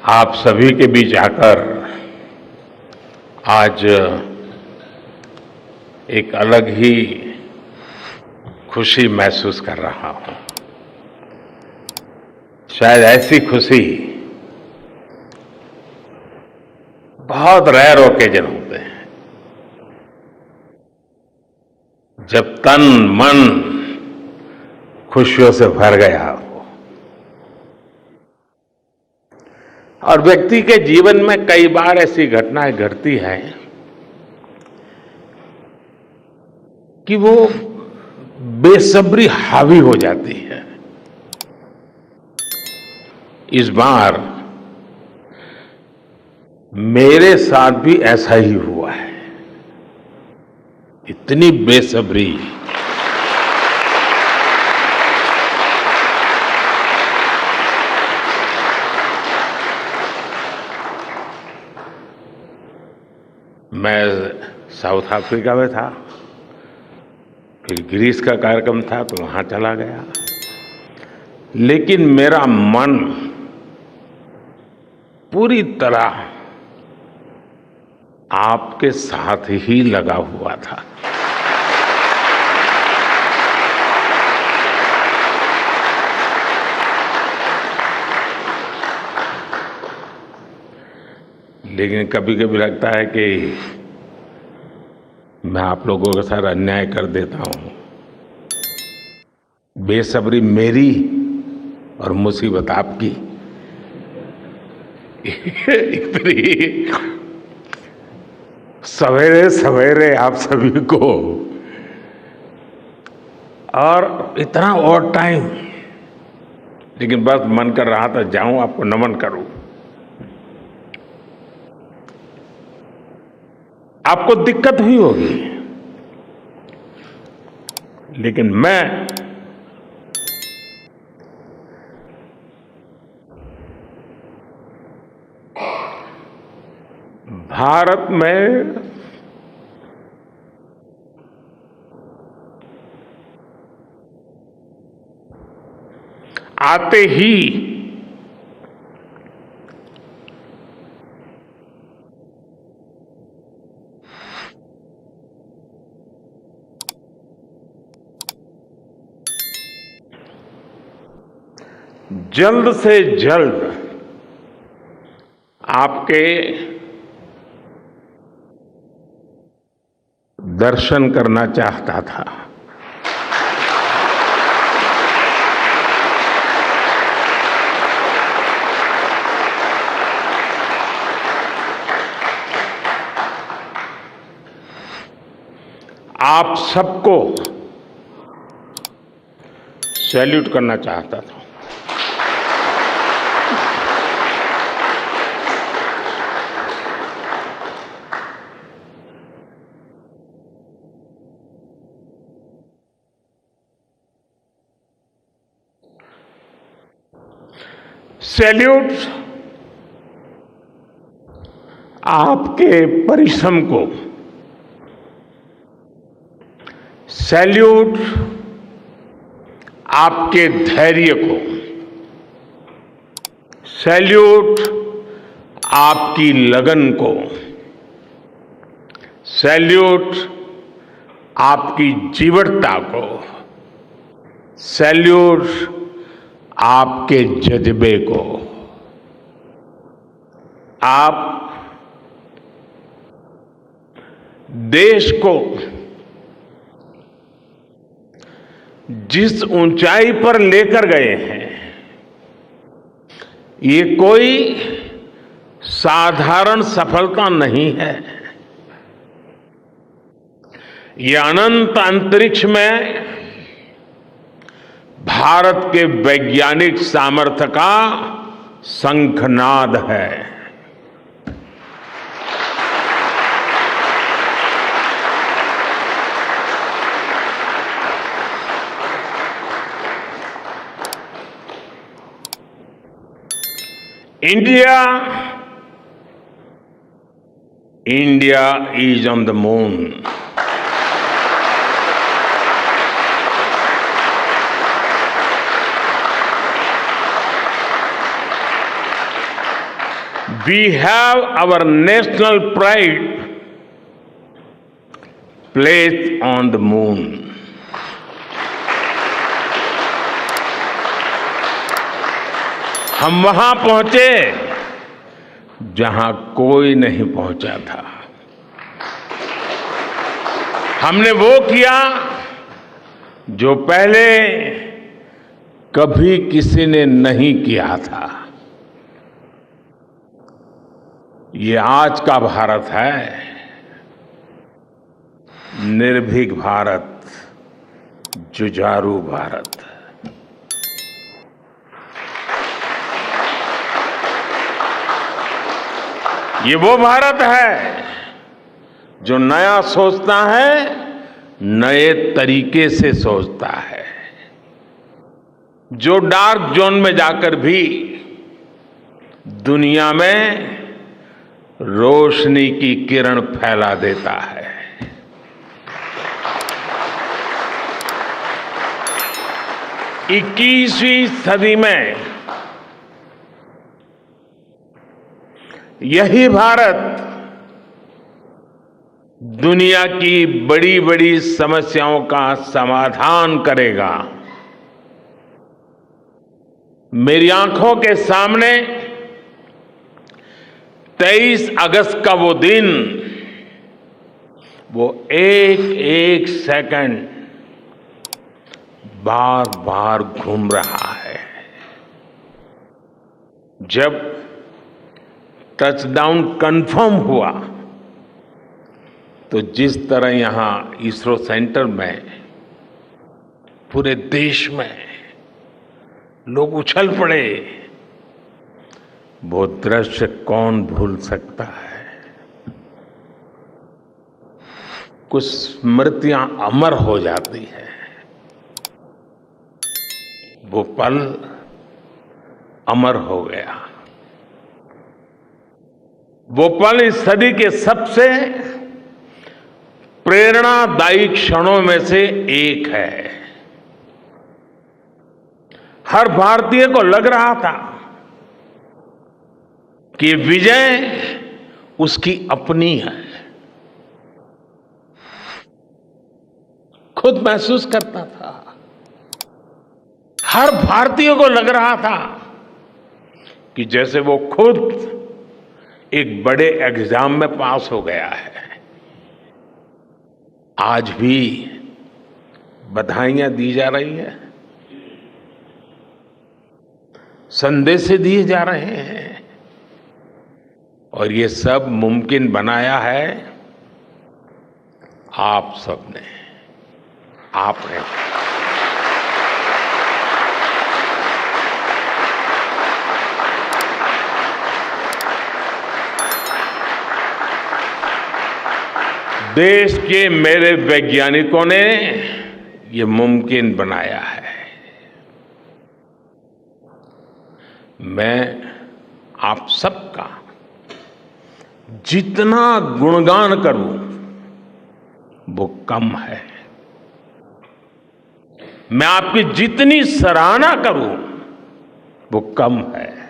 आप सभी के बीच आकर आज एक अलग ही खुशी महसूस कर रहा हूं। शायद ऐसी खुशी बहुत रेयर ओकेजन होते हैं जब तन मन खुशियों से भर गया हो। और व्यक्ति के जीवन में कई बार ऐसी घटनाएं घटती हैं कि वो बेसब्री हावी हो जाती है। इस बार मेरे साथ भी ऐसा ही हुआ है। इतनी बेसब्री मैं साउथ अफ्रीका में था, फिर ग्रीस का कार्यक्रम था तो वहां चला गया, लेकिन मेरा मन पूरी तरह आपके साथ ही लगा हुआ था। लेकिन कभी कभी लगता है कि मैं आप लोगों के साथ अन्याय कर देता हूं। बेसब्री मेरी और मुसीबत आपकी। इतनी सवेरे सवेरे आप सभी को और इतना और टाइम, लेकिन बस मन कर रहा था जाऊं आपको नमन करूं। आपको दिक्कत हुई होगी, लेकिन मैं भारत में आते ही जल्द से जल्द आपके दर्शन करना चाहता था। आप सबको सैल्यूट करना चाहता था। सैल्यूट आपके परिश्रम को, सैल्यूट आपके धैर्य को, सैल्यूट आपकी लगन को, सैल्यूट आपकी जीवटता को, सैल्यूट आपके जज्बे को। आप देश को जिस ऊंचाई पर लेकर गए हैं, ये कोई साधारण सफलता नहीं है। ये अनंत अंतरिक्ष में भारत के वैज्ञानिक सामर्थ्य का शंखनाद है। India is on the moon. We have our national pride placed on the moon. हम वहां पहुंचे जहां कोई नहीं पहुंचा था। हमने वो किया जो पहले कभी किसी ने नहीं किया था। ये आज का भारत है, निर्भीक भारत, जुझारू भारत। ये वो भारत है जो नया सोचता है, नए तरीके से सोचता है, जो डार्क जोन में जाकर भी दुनिया में रोशनी की किरण फैला देता है। इक्कीसवीं सदी में यही भारत दुनिया की बड़ी बड़ी समस्याओं का समाधान करेगा। मेरी आंखों के सामने 23 अगस्त का वो दिन, वो एक एक सेकंड बार बार घूम रहा है। जब टचडाउन कंफर्म हुआ तो जिस तरह यहां इसरो सेंटर में पूरे देश में लोग उछल पड़े, वो दृश्य कौन भूल सकता है। कुछ स्मृतियां अमर हो जाती हैं। वो पल अमर हो गया। वो पल इस सदी के सबसे प्रेरणादायी क्षणों में से एक है। हर भारतीय को लग रहा था कि विजय उसकी अपनी है। खुद महसूस करता था। हर भारतीय को लग रहा था कि जैसे वो खुद एक बड़े एग्जाम में पास हो गया है। आज भी बधाइयां दी जा रही हैं, संदेश दिए जा रहे हैं, और ये सब मुमकिन बनाया है आप सबने, आपने। देश के मेरे वैज्ञानिकों ने ये मुमकिन बनाया है। मैं आप सबका जितना गुणगान करूं वो कम है। मैं आपकी जितनी सराहना करूं वो कम है।